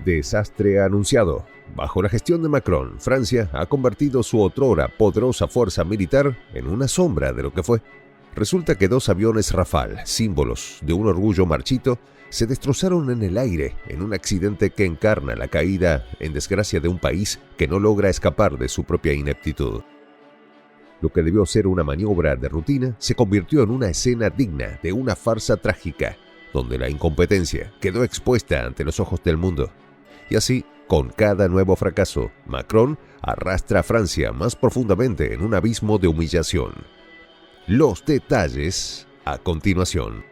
Desastre anunciado. Bajo la gestión de Macron, Francia ha convertido su otrora poderosa fuerza militar en una sombra de lo que fue. Resulta que 2 aviones Rafale, símbolos de un orgullo marchito, se destrozaron en el aire en un accidente que encarna la caída en desgracia de un país que no logra escapar de su propia ineptitud. Lo que debió ser una maniobra de rutina se convirtió en una escena digna de una farsa trágica, donde la incompetencia quedó expuesta ante los ojos del mundo. Y así, con cada nuevo fracaso, Macron arrastra a Francia más profundamente en un abismo de humillación. Los detalles a continuación.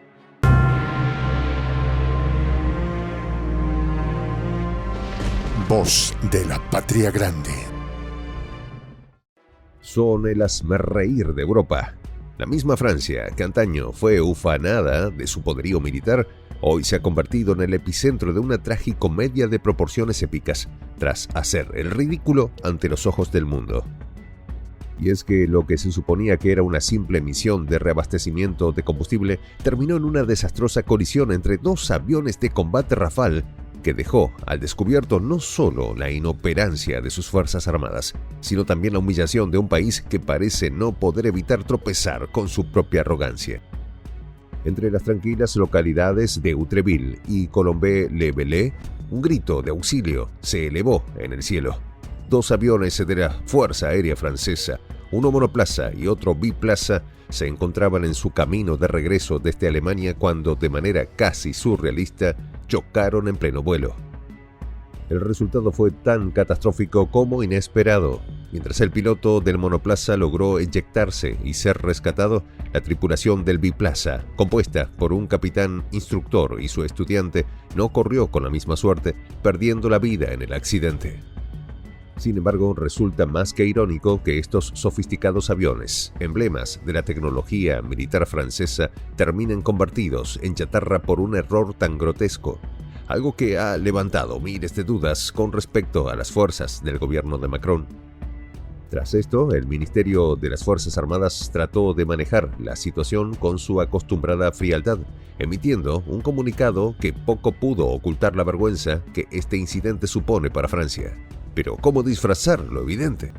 Voz de la Patria Grande. Son el hazmerreír de Europa. La misma Francia, que antaño fue ufanada de su poderío militar, hoy se ha convertido en el epicentro de una tragicomedia de proporciones épicas, tras hacer el ridículo ante los ojos del mundo. Y es que lo que se suponía que era una simple misión de reabastecimiento de combustible terminó en una desastrosa colisión entre 2 aviones de combate Rafale que dejó al descubierto no solo la inoperancia de sus fuerzas armadas, sino también la humillación de un país que parece no poder evitar tropezar con su propia arrogancia. Entre las tranquilas localidades de Outreville y Colombey-le-Bellay, un grito de auxilio se elevó en el cielo. 2 aviones de la Fuerza Aérea Francesa, uno monoplaza y otro biplaza, se encontraban en su camino de regreso desde Alemania cuando, de manera casi surrealista, chocaron en pleno vuelo. El resultado fue tan catastrófico como inesperado. Mientras el piloto del monoplaza logró eyectarse y ser rescatado, la tripulación del biplaza, compuesta por un capitán instructor y su estudiante, no corrió con la misma suerte, perdiendo la vida en el accidente. Sin embargo, resulta más que irónico que estos sofisticados aviones, emblemas de la tecnología militar francesa, terminen convertidos en chatarra por un error tan grotesco, algo que ha levantado miles de dudas con respecto a las fuerzas del gobierno de Macron. Tras esto, el Ministerio de las Fuerzas Armadas trató de manejar la situación con su acostumbrada frialdad, emitiendo un comunicado que poco pudo ocultar la vergüenza que este incidente supone para Francia. Pero ¿cómo disfrazar lo evidente?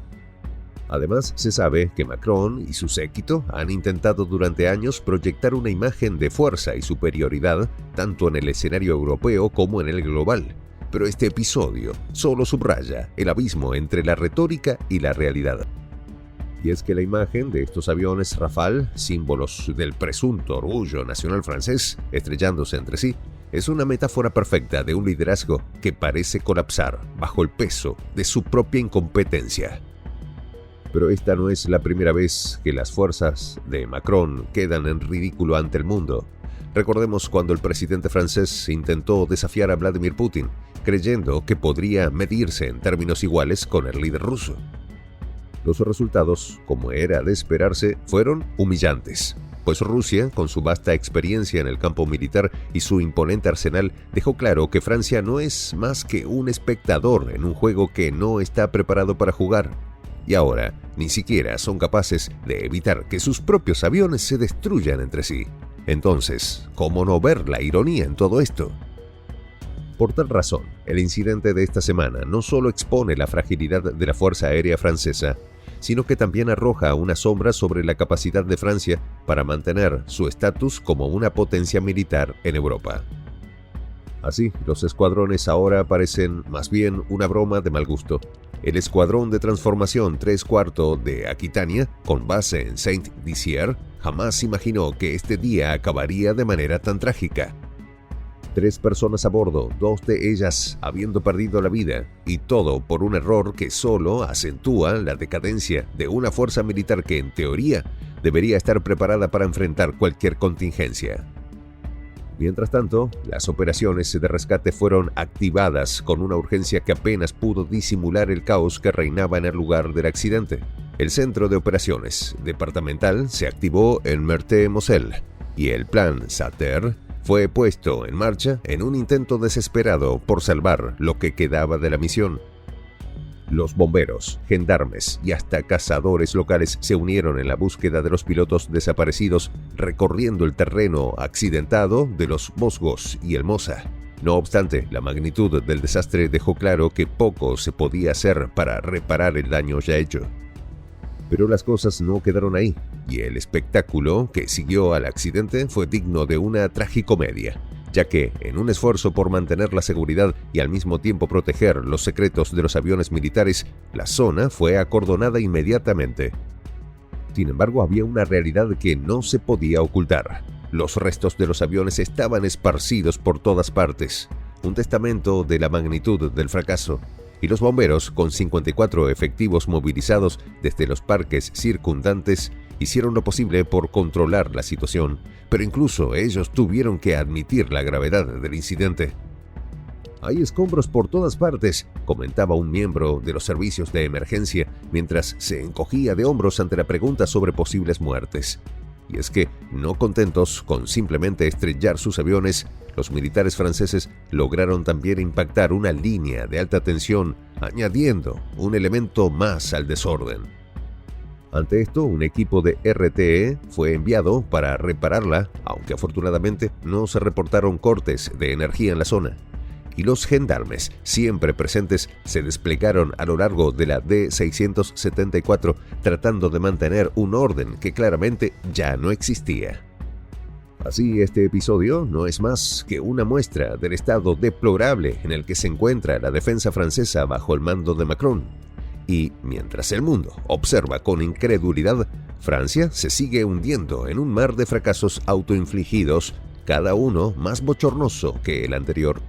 Además, se sabe que Macron y su séquito han intentado durante años proyectar una imagen de fuerza y superioridad tanto en el escenario europeo como en el global. Pero este episodio solo subraya el abismo entre la retórica y la realidad. Y es que la imagen de estos aviones Rafale, símbolos del presunto orgullo nacional francés, estrellándose entre sí, es una metáfora perfecta de un liderazgo que parece colapsar bajo el peso de su propia incompetencia. Pero esta no es la primera vez que las fuerzas de Macron quedan en ridículo ante el mundo. Recordemos cuando el presidente francés intentó desafiar a Vladimir Putin, creyendo que podría medirse en términos iguales con el líder ruso. Los resultados, como era de esperarse, fueron humillantes, pues Rusia, con su vasta experiencia en el campo militar y su imponente arsenal, dejó claro que Francia no es más que un espectador en un juego que no está preparado para jugar. Y ahora, ni siquiera son capaces de evitar que sus propios aviones se destruyan entre sí. Entonces, ¿cómo no ver la ironía en todo esto? Por tal razón, el incidente de esta semana no solo expone la fragilidad de la Fuerza Aérea Francesa, sino que también arroja una sombra sobre la capacidad de Francia para mantener su estatus como una potencia militar en Europa. Así, los escuadrones ahora parecen más bien una broma de mal gusto. El escuadrón de transformación 3/4 de Aquitania, con base en Saint-Dizier, jamás imaginó que este día acabaría de manera tan trágica. 3 personas a bordo, 2 de ellas habiendo perdido la vida, y todo por un error que solo acentúa la decadencia de una fuerza militar que, en teoría, debería estar preparada para enfrentar cualquier contingencia. Mientras tanto, las operaciones de rescate fueron activadas con una urgencia que apenas pudo disimular el caos que reinaba en el lugar del accidente. El centro de operaciones departamental se activó en Meurthe-Moselle y el plan Sater fue puesto en marcha en un intento desesperado por salvar lo que quedaba de la misión. Los bomberos, gendarmes y hasta cazadores locales se unieron en la búsqueda de los pilotos desaparecidos, recorriendo el terreno accidentado de los Vosgos y el Mosa. No obstante, la magnitud del desastre dejó claro que poco se podía hacer para reparar el daño ya hecho. Pero las cosas no quedaron ahí, y el espectáculo que siguió al accidente fue digno de una tragicomedia, ya que, en un esfuerzo por mantener la seguridad y al mismo tiempo proteger los secretos de los aviones militares, la zona fue acordonada inmediatamente. Sin embargo, había una realidad que no se podía ocultar. Los restos de los aviones estaban esparcidos por todas partes, un testamento de la magnitud del fracaso, y los bomberos, con 54 efectivos movilizados desde los parques circundantes, hicieron lo posible por controlar la situación, pero incluso ellos tuvieron que admitir la gravedad del incidente. «Hay escombros por todas partes», comentaba un miembro de los servicios de emergencia mientras se encogía de hombros ante la pregunta sobre posibles muertes. Y es que, no contentos con simplemente estrellar sus aviones, los militares franceses lograron también impactar una línea de alta tensión, añadiendo un elemento más al desorden. Ante esto, un equipo de RTE fue enviado para repararla, aunque afortunadamente no se reportaron cortes de energía en la zona. Y los gendarmes, siempre presentes, se desplegaron a lo largo de la D674 tratando de mantener un orden que claramente ya no existía. Así, este episodio no es más que una muestra del estado deplorable en el que se encuentra la defensa francesa bajo el mando de Macron. Y, mientras el mundo observa con incredulidad, Francia se sigue hundiendo en un mar de fracasos autoinfligidos, cada uno más bochornoso que el anterior.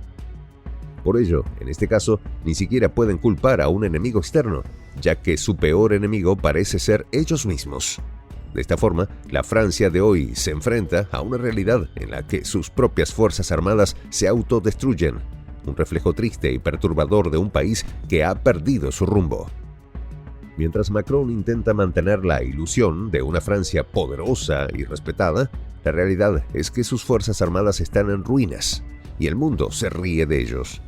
Por ello, en este caso, ni siquiera pueden culpar a un enemigo externo, ya que su peor enemigo parece ser ellos mismos. De esta forma, la Francia de hoy se enfrenta a una realidad en la que sus propias fuerzas armadas se autodestruyen, un reflejo triste y perturbador de un país que ha perdido su rumbo. Mientras Macron intenta mantener la ilusión de una Francia poderosa y respetada, la realidad es que sus fuerzas armadas están en ruinas, y el mundo se ríe de ellos.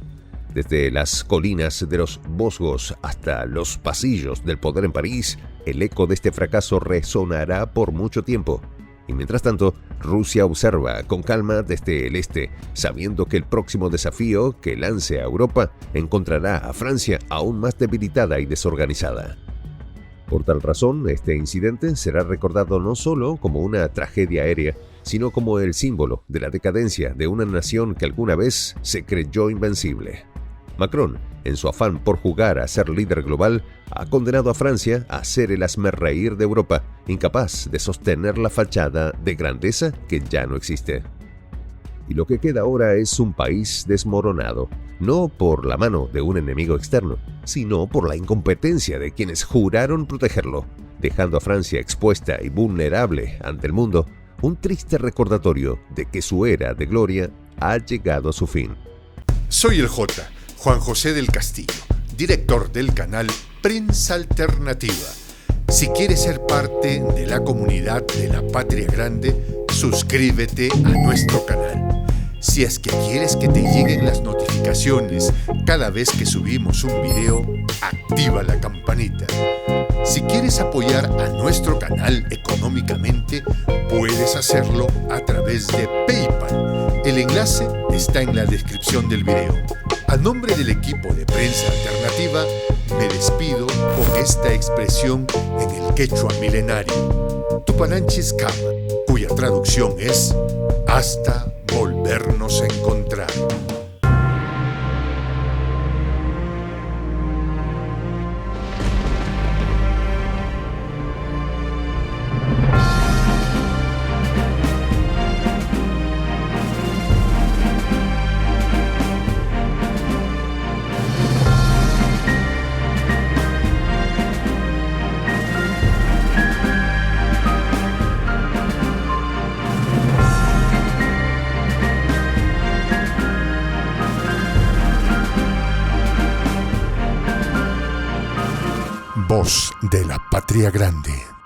Desde las colinas de los Vosgos hasta los pasillos del poder en París, el eco de este fracaso resonará por mucho tiempo. Y mientras tanto, Rusia observa con calma desde el este, sabiendo que el próximo desafío que lance a Europa encontrará a Francia aún más debilitada y desorganizada. Por tal razón, este incidente será recordado no solo como una tragedia aérea, sino como el símbolo de la decadencia de una nación que alguna vez se creyó invencible. Macron, en su afán por jugar a ser líder global, ha condenado a Francia a ser el hazmerreír de Europa, incapaz de sostener la fachada de grandeza que ya no existe. Y lo que queda ahora es un país desmoronado, no por la mano de un enemigo externo, sino por la incompetencia de quienes juraron protegerlo, dejando a Francia expuesta y vulnerable ante el mundo, un triste recordatorio de que su era de gloria ha llegado a su fin. Soy el J, Juan José del Castillo, director del canal Prensa Alternativa. Si quieres ser parte de la comunidad de la Patria Grande, suscríbete a nuestro canal. Si es que quieres que te lleguen las notificaciones cada vez que subimos un video, activa la campanita. Si quieres apoyar a nuestro canal económicamente, puedes hacerlo a través de PayPal. El enlace está en la descripción del video. A nombre del equipo de Prensa Alternativa, me despido con esta expresión en el quechua milenario, Tupananchis Kama, cuya traducción es hasta volvernos a encontrar. Voz de la Patria Grande.